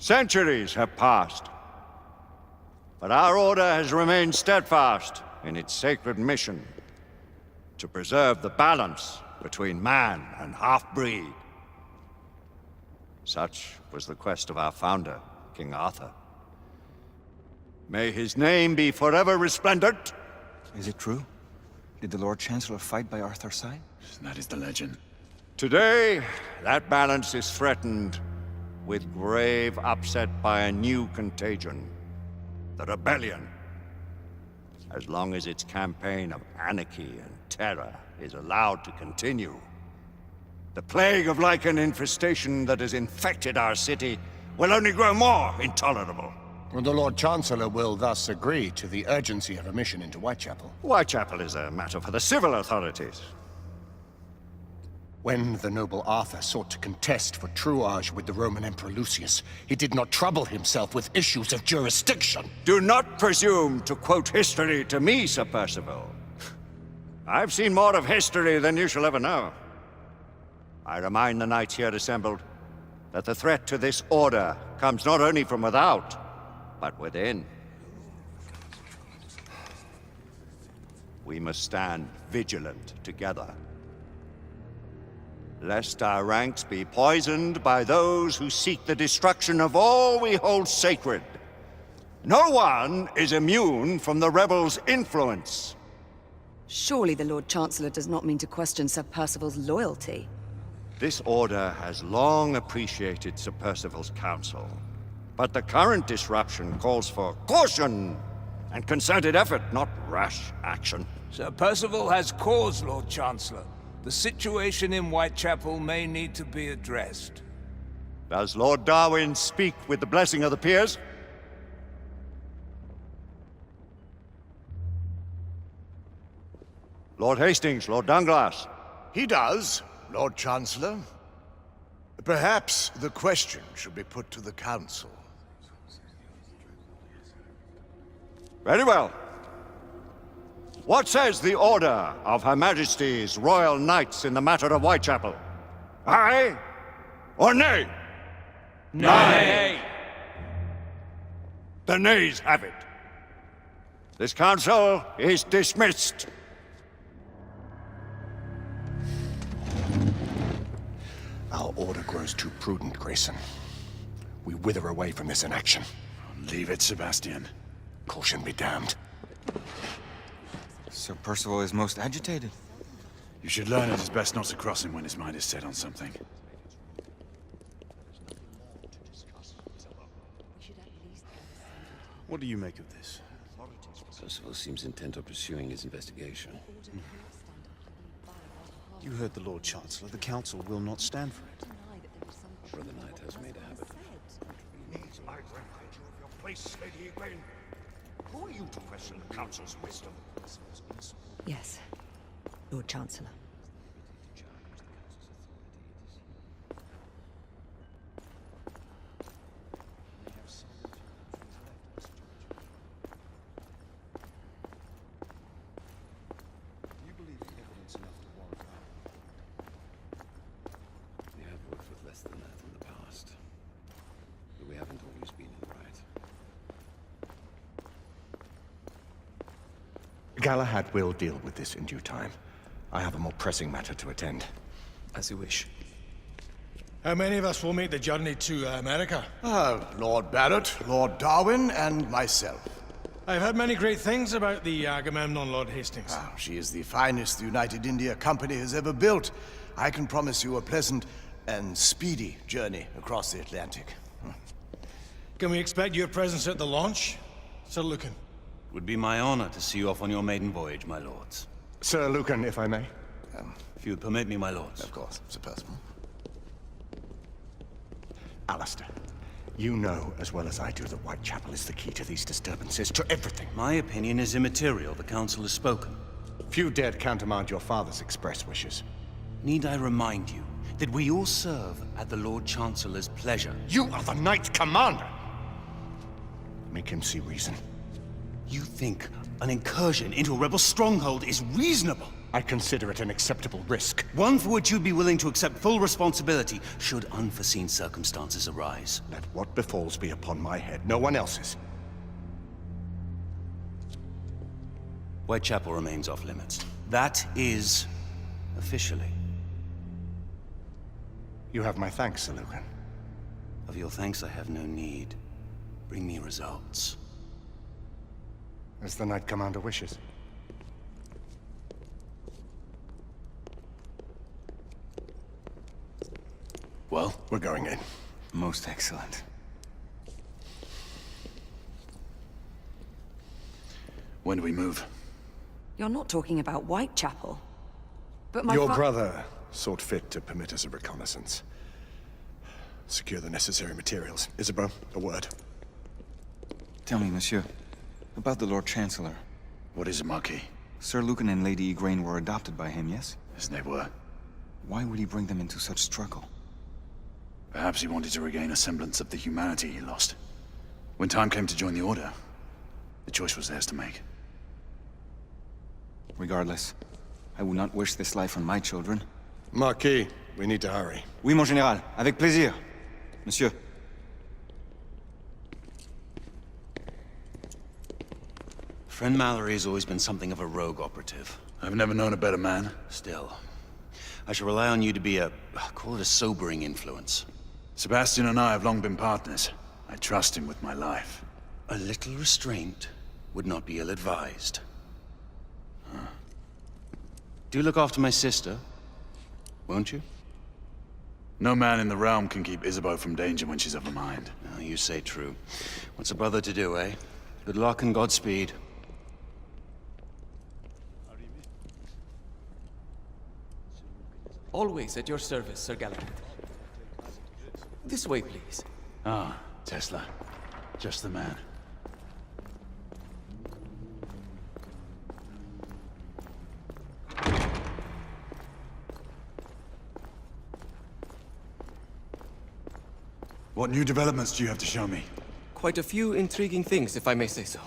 Centuries have passed, but our order has remained steadfast in its sacred mission to preserve the balance between man and half-breed. Such was the quest of our founder, King Arthur. May his name be forever resplendent. Is it true? Did the Lord Chancellor fight by Arthur's side? That is the legend. Today, that balance is threatened with grave upset by a new contagion, the rebellion. As long as its campaign of anarchy and terror is allowed to continue, the plague of lichen infestation that has infected our city will only grow more intolerable. The Lord Chancellor will thus agree to the urgency of a mission into Whitechapel. Whitechapel is a matter for the civil authorities. When the noble Arthur sought to contest for truage with the Roman Emperor Lucius, he did not trouble himself with issues of jurisdiction. Do not presume to quote history to me, Sir Percival. I've seen more of history than you shall ever know. I remind the knights here assembled that the threat to this order comes not only from without, but within. We must stand vigilant together, lest our ranks be poisoned by those who seek the destruction of all we hold sacred. No one is immune from the rebels' influence. Surely the Lord Chancellor does not mean to question Sir Percival's loyalty. This order has long appreciated Sir Percival's counsel, but the current disruption calls for caution and concerted effort, not rash action. Sir Percival has cause, Lord Chancellor. The situation in Whitechapel may need to be addressed. Does Lord Darwin speak with the blessing of the peers? Lord Hastings, Lord Dunglass. He does, Lord Chancellor. Perhaps the question should be put to the Council. Very well. What says the Order of Her Majesty's Royal Knights in the matter of Whitechapel? Aye or nay? Nay! The nays have it. This council is dismissed. Our order grows too prudent, Grayson. We wither away from this inaction. Leave it, Sebastian. Caution be damned. Sir Percival is most agitated. You should learn it is best not to cross him when his mind is set on something. What do you make of this? Percival seems intent on pursuing his investigation. You heard the Lord Chancellor. The Council will not stand for it. Brother Knight has made a habit of Needs I remind you of your place, Lady Egwene? Who are you to question the Council's wisdom? Yes, Lord Chancellor. You believe in evidence enough to warrant that? We have worked with less than that in the past, but we haven't always been in the right. Galahad will deal with this in due time. I have a more pressing matter to attend. As you wish. How many of us will make the journey to America? Lord Barrett, Lord Darwin, and myself. I've heard many great things about the Agamemnon, Lord Hastings. She is the finest the United India Company has ever built. I can promise you a pleasant and speedy journey across the Atlantic. Can we expect your presence at the launch, Sir Lucan? It would be my honor to see you off on your maiden voyage, my lords. Sir Lucan, if I may. If you would permit me, my lords. Of course, Sir Percival. Alistair, you know as well as I do that Whitechapel is the key to these disturbances, to everything. My opinion is immaterial. The council has spoken. Few dared countermand your father's express wishes. Need I remind you that we all serve at the Lord Chancellor's pleasure? You are the Knight Commander! Make him see reason. You think an incursion into a rebel stronghold is reasonable? I consider it an acceptable risk. One for which you'd be willing to accept full responsibility should unforeseen circumstances arise. Let what befalls be upon my head, no one else's. Whitechapel remains off limits. That is officially. You have my thanks, Sir Lucan. Of your thanks I have no need. Bring me results. As the Knight Commander wishes. Well, We're going in. Most excellent. when do we move? You're not talking about Whitechapel. But my Your fa- brother sought fit to permit us a reconnaissance. Secure the necessary materials. Isabeau, a word. Tell me, monsieur, about the Lord Chancellor. What is it, Marquis? Sir Lucan and Lady Igraine were adopted by him, yes? As they were. Why would he bring them into such struggle? Perhaps he wanted to regain a semblance of the humanity he lost. When time came to join the Order, the choice was theirs to make. Regardless, I would not wish this life on my children. Marquis, we need to hurry. Oui, mon général. Avec plaisir. Monsieur. Friend Mallory has always been something of a rogue operative. I've never known a better man. Still, I shall rely on you to be call it a sobering influence. Sebastian and I have long been partners. I trust him with my life. A little restraint would not be ill-advised. Do look after my sister, won't you? No man in the realm can keep Isabeau from danger when she's of a mind. Oh, you say true. What's a brother to do, eh? Good luck and Godspeed. Always at your service, Sir Galahad. This way, please. Ah, Tesla. Just the man. What new developments do you have to show me? Quite a few intriguing things, if I may say so.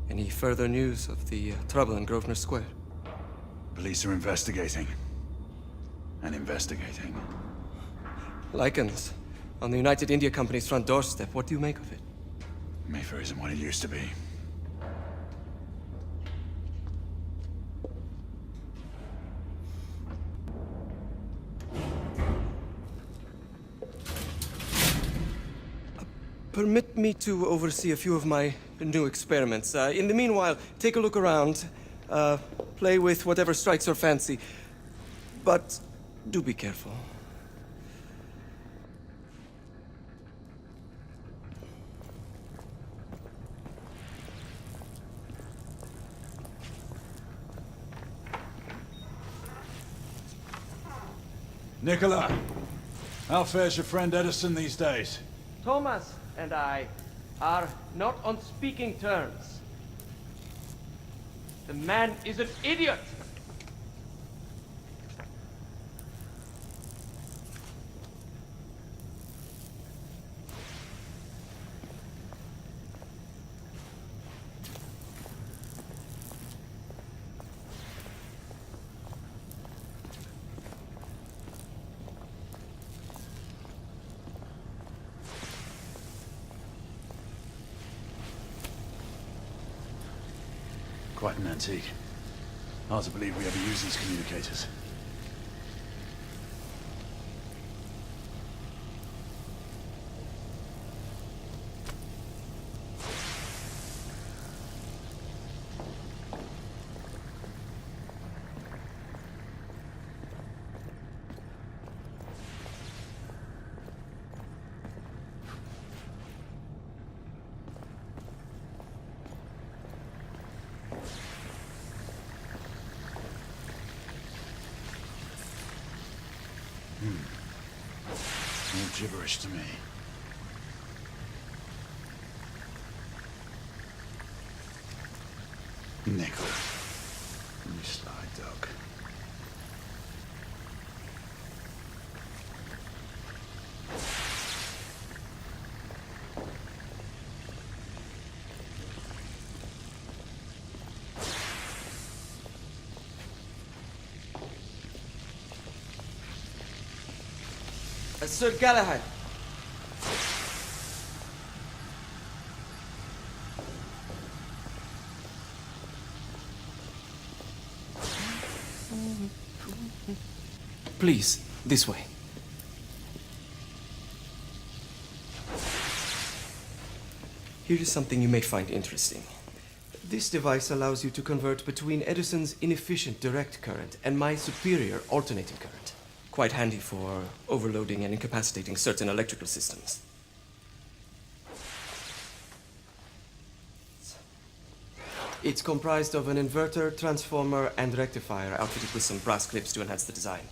Any further news of the trouble in Grosvenor Square? Police are investigating. And investigating. Lycans, on the United India Company's front doorstep. What do you make of it? Mayfair isn't what it used to be. Permit me to oversee a few of my new experiments. In the meanwhile, take a look around. Play with whatever strikes your fancy. But do be careful. Nicola! How fares your friend Edison these days? Thomas and I are not on speaking terms. The man is an idiot! Quite an antique. Hard to believe we ever use these communicators. All gibberish to me. Nicola, you sly dog. Sir Galahad. Please, this way. Here is something you may find interesting. This device allows you to convert between Edison's inefficient direct current and my superior alternating current. Quite handy for overloading and incapacitating certain electrical systems. It's comprised of an inverter, transformer, and rectifier outfitted with some brass clips to enhance the design.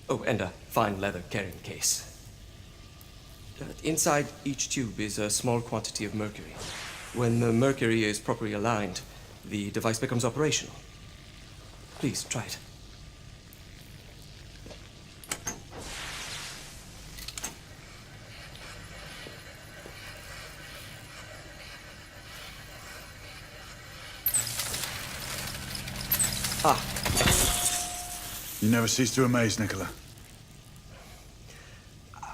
Oh, and a fine leather carrying case. Inside each tube is a small quantity of mercury. When the mercury is properly aligned, the device becomes operational. Please, try it. You never cease to amaze, Nicola.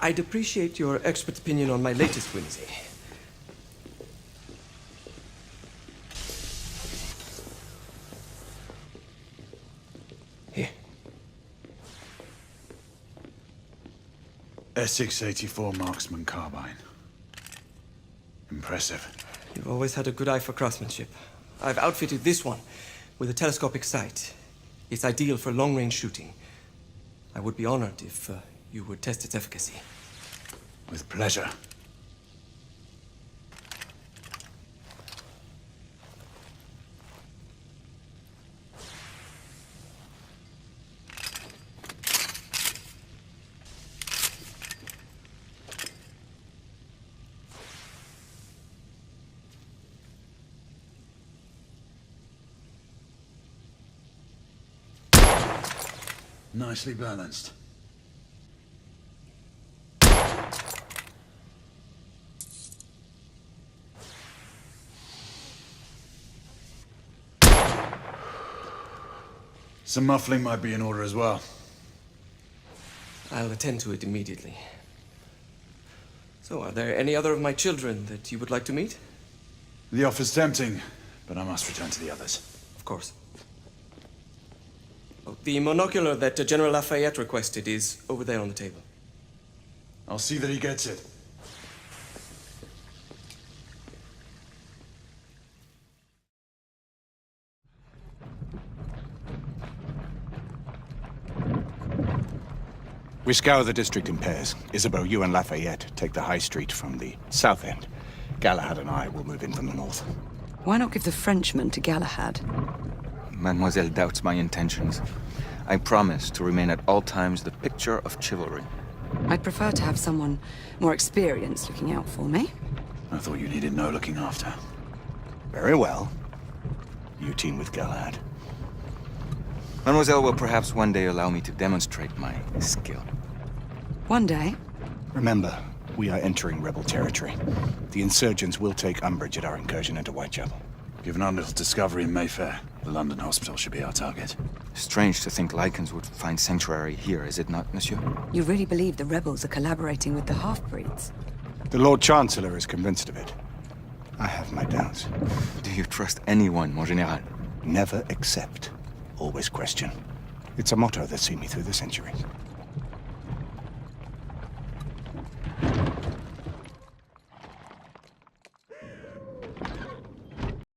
I'd appreciate your expert opinion on my latest whimsy. Here. S684 Marksman Carbine. Impressive. You've always had a good eye for craftsmanship. I've outfitted this one with a telescopic sight. It's ideal for long-range shooting. I would be honored if you would test its efficacy. With pleasure. Nicely balanced. Some muffling might be in order as well. I'll attend to it immediately. So, are there any other of my children that you would like to meet? The offer's tempting, but I must return to the others. Of course. Oh, the monocular that General Lafayette requested is over there on the table. I'll see that he gets it. We scour the district in pairs. Isabeau, you and Lafayette take the high street from the south end. Galahad and I will move in from the north. Why not give the Frenchman to Galahad? Mademoiselle doubts my intentions. I promise to remain at all times the picture of chivalry. I'd prefer to have someone more experienced looking out for me. I thought you needed no looking after. Very well. You team with Galahad. Mademoiselle will perhaps one day allow me to demonstrate my skill. One day? Remember, we are entering rebel territory. The insurgents will take umbrage at our incursion into Whitechapel. Given our little discovery in Mayfair, the London hospital should be our target. Strange to think Lycans would find sanctuary here, is it not, monsieur? You really believe the rebels are collaborating with the half-breeds? The Lord Chancellor is convinced of it. I have my doubts. Do you trust anyone, mon général? Never accept. Always question. It's a motto that's seen me through the centuries.